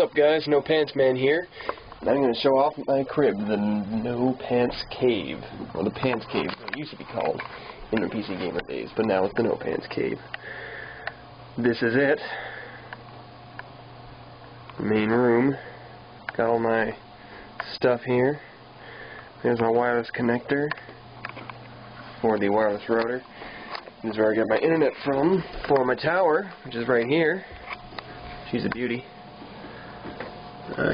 What's up, guys? Nopantsman here. And I'm going to show off my crib, the No Pants Cave, or the Pants Cave, as it used to be called in the PC Gamer days, but now it's the No Pants Cave. This is it. The main room. Got all my stuff here. There's my wireless connector for the wireless router. This is where I get my internet from for my tower, which is right here. She's a beauty.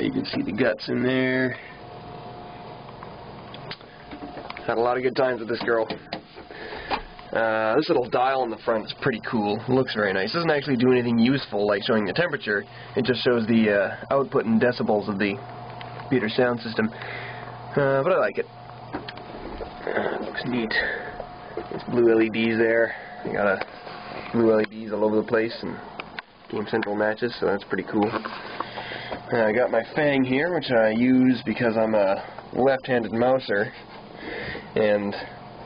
You can see the guts in there. Had a lot of good times with this girl. This little dial in the front is pretty cool. It looks very nice. It doesn't actually do anything useful like showing the temperature. It just shows the output in decibels of the computer sound system. But I like it. Looks neat. There's blue LEDs there. I got blue LEDs all over the place and Game Central matches, so that's pretty cool. I got my Fang here, which I use because I'm a left-handed mouser, and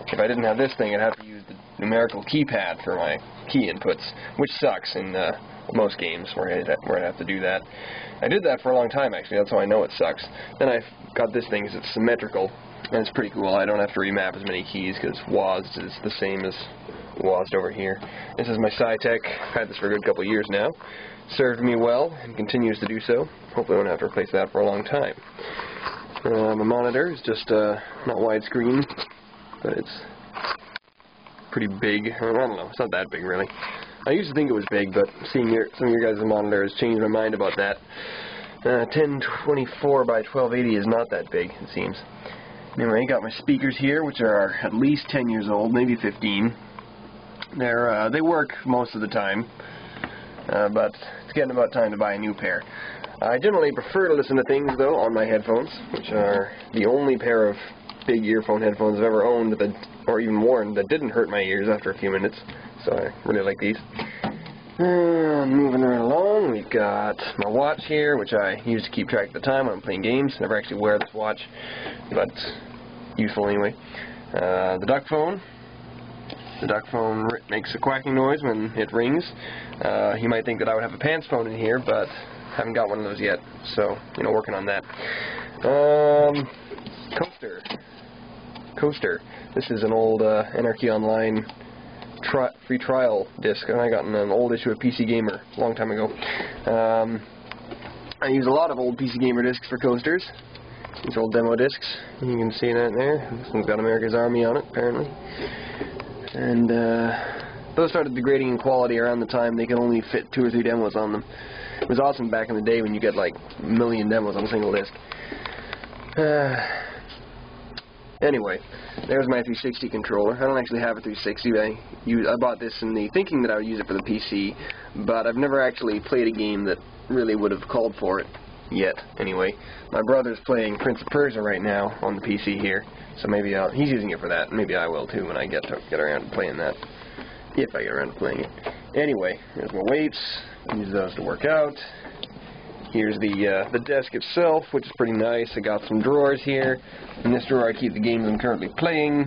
if I didn't have this thing, I'd have to use the numerical keypad for my key inputs, which sucks in most games where I'd have to do that. I did that for a long time, actually. That's how I know it sucks. Then I got this thing because it's symmetrical, and it's pretty cool. I don't have to remap as many keys because WASD is the same as WASD over here. This is my Sci-Tech. I've had this for a good couple of years now. Served me well and continues to do so. Hopefully I won't have to replace that for a long time. My monitor is just not widescreen, but it's pretty big. I don't know, it's not that big really. I used to think it was big, but seeing some of your guys' monitors changed my mind about that. 1024 by 1280 is not that big, it seems. Anyway, I got my speakers here, which are at least 10 years old, maybe 15. They work most of the time, but it's getting about time to buy a new pair. I generally prefer to listen to things, though, on my headphones, which are the only pair of big earphone headphones I've ever owned, or even worn, that didn't hurt my ears after a few minutes, so I really like these. Moving right along, we've got my watch here, which I use to keep track of the time when I'm playing games. Never actually wear this watch, but useful anyway. The duck phone. The duck phone makes a quacking noise when it rings. You might think that I would have a pants phone in here, but haven't got one of those yet, so, you know, working on that. Coaster. This is an old Anarchy Online free trial disc, and I got in an old issue of PC Gamer a long time ago. I use a lot of old PC Gamer discs for coasters. These old demo discs. You can see that there. This one's got America's Army on it, apparently. And those started degrading in quality around the time they could only fit 2 or 3 demos on them. It was awesome back in the day when you get like a million demos on a single disc. Anyway, there's my 360 controller. I don't actually have a 360. I bought this in the thinking that I would use it for the PC, but I've never actually played a game that really would have called for it yet. Anyway, my brother's playing Prince of Persia right now on the PC here, so maybe he's using it for that. Maybe I will too when I get around to playing that, if I get around to playing it. Anyway, here's my weights. I use those to work out. Here's the desk itself, which is pretty nice. I got some drawers here. In this drawer I keep the games I'm currently playing,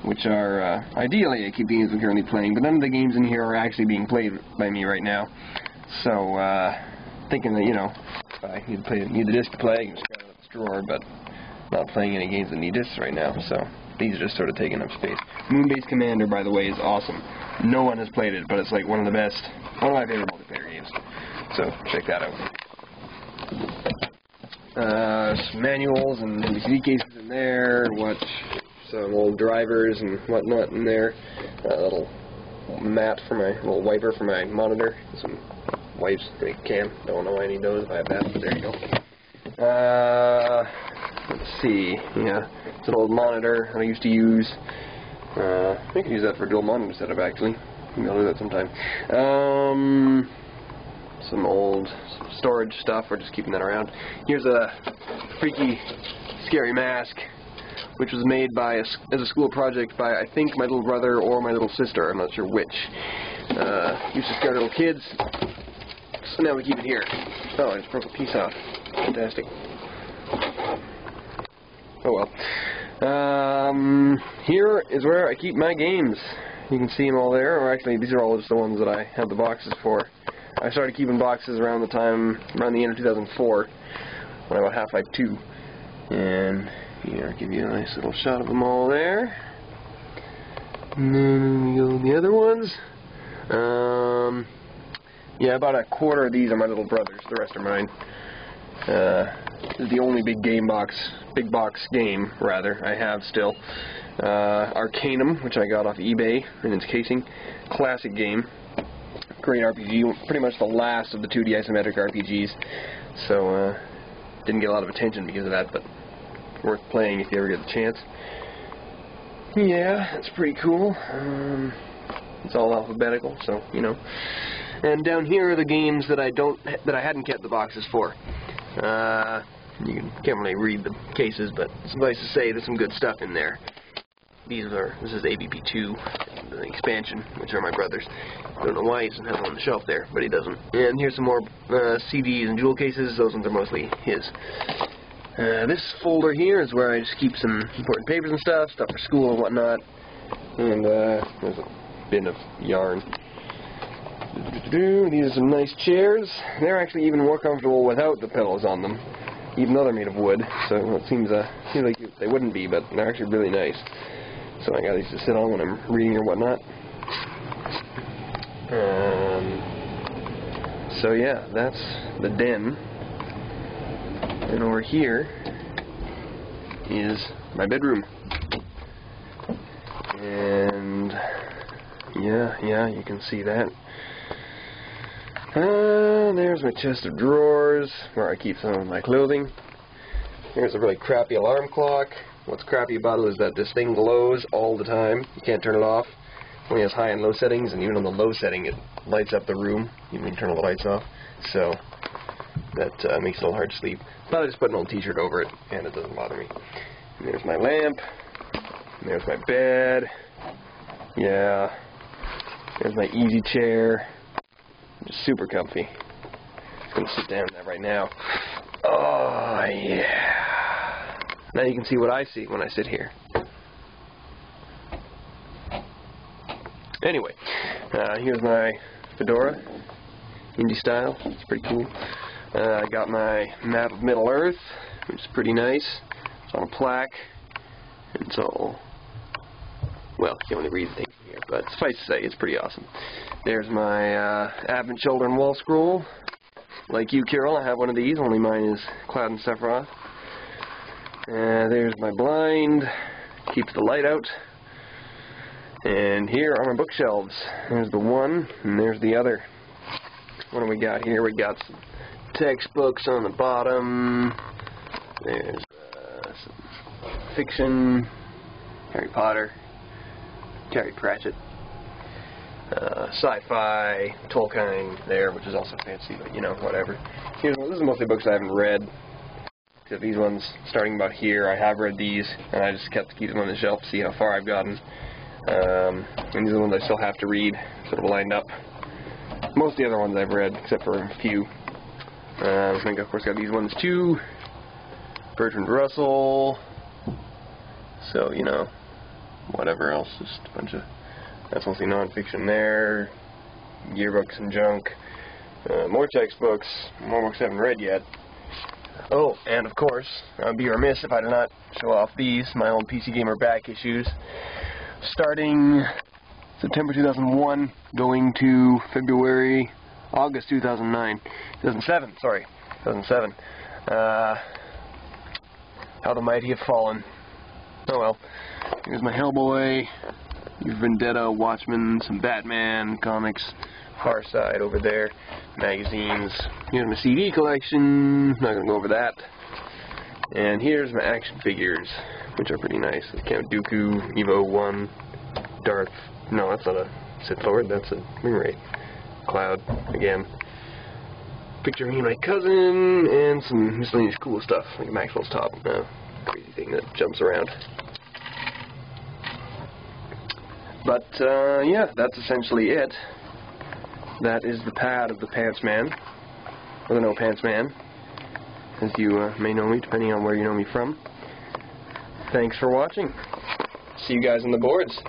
which are, ideally I keep the games I'm currently playing, but none of the games in here are actually being played by me right now. So, thinking that, you know, if I need the disc to play, I can just grab it out of this drawer, but not playing any games that need discs right now, so these are just sort of taking up space. Moon-Base Commander, by the way, is awesome. No one has played it, but it's like one of my favorite multiplayer games. So, check that out. Some manuals and CD cases in there, some old drivers and whatnot in there. A little mat for my little wiper for my monitor. Some wipes for the cam. Don't know why I need those. If I have that, but there you go. Let's see. Yeah, it's an old monitor I used to use. I could use that for a dual monitor setup actually. Maybe I'll do that sometime. Some old storage stuff, or just keeping that around. Here's a freaky, scary mask, which was made as a school project by, I think, my little brother or my little sister. I'm not sure which. Used to scare little kids, so now we keep it here. Oh, I just broke a piece off. Fantastic. Oh well. Here is where I keep my games. You can see them all there, or actually these are all just the ones that I have the boxes for. I started keeping boxes around the end of 2004, when I bought Half-Life 2. And here, I'll give you a nice little shot of them all there. And then we go to the other ones. Yeah, about a quarter of these are my little brother's. The rest are mine. This is the only big box game, rather, I have still. Arcanum, which I got off eBay in its casing. Classic game. Great RPG. Pretty much the last of the 2D isometric RPGs. So, didn't get a lot of attention because of that, but worth playing if you ever get the chance. Yeah, it's pretty cool. It's all alphabetical, so, you know. And down here are the games that I hadn't kept the boxes for. You can't really read the cases, but suffice to say, there's some good stuff in there. This is ABP2, the expansion, which are my brother's. I don't know why he doesn't have one on the shelf there, but he doesn't. And here's some more CDs and jewel cases. Those ones are mostly his. This folder here is where I just keep some important papers and stuff for school and whatnot. And there's a bin of yarn. These are some nice chairs. They're actually even more comfortable without the pillows on them, even though they're made of wood. So it seems like they wouldn't be, but they're actually really nice. So I got these to sit on when I'm reading or whatnot. So yeah, that's the den. And over here is my bedroom. And yeah, you can see that. There's my chest of drawers, where I keep some of my clothing. Here's a really crappy alarm clock. What's crappy about it is that this thing glows all the time. You can't turn it off. It only has high and low settings, and even on the low setting it lights up the room, even when you turn all the lights off. So that makes it a little hard to sleep. But I just put an old t-shirt over it, and it doesn't bother me. And there's my lamp. And there's my bed. Yeah. There's my easy chair. Just super comfy. I'm going to sit down there right now. Oh, yeah. Now you can see what I see when I sit here. Anyway, here's my fedora. Indie style. It's pretty cool. I got my map of Middle Earth, which is pretty nice. It's on a plaque. And it's all... well, you can only read the thing from here, but suffice to say, it's pretty awesome. There's my Advent Children wall scroll. Like you, Carol, I have one of these, only mine is Cloud and Sephiroth. There's my blind, keeps the light out. And here are my bookshelves. There's the one, and there's the other. What do we got here? We got some textbooks on the bottom. There's some fiction, Harry Potter, Terry Pratchett. Sci-fi, Tolkien there, which is also fancy, but you know, whatever. This is mostly books I haven't read. Except these ones, starting about here, I have read these, and I just kept to keep them on the shelf to see how far I've gotten. And these are the ones I still have to read, sort of lined up. Most of the other ones I've read, except for a few. I think, of course, got these ones too. Bertrand Russell. So, you know, whatever else, just a bunch of... that's mostly non-fiction there, yearbooks and junk, more textbooks, more books I haven't read yet. Oh, and of course, I'd be remiss if I did not show off these, my old PC Gamer back issues, starting September 2001, going to August 2007, sorry, 2007. How the Mighty Have Fallen. Oh well, here's my Hellboy, Vendetta, Watchmen, some Batman comics, Far Side over there, magazines. Here's my CD collection, not going to go over that. And here's my action figures, which are pretty nice. Count Dooku, Evo 1, Darth, no, that's not a Sith Lord, that's a Ringwraith. Cloud, again. Picture of me and my cousin, and some miscellaneous cool stuff, like Maxwell's top, crazy thing that jumps around. But, yeah, that's essentially it. That is the pad of the Pantsman, or the Nopantsman, as you may know me, depending on where you know me from. Thanks for watching. See you guys on the boards.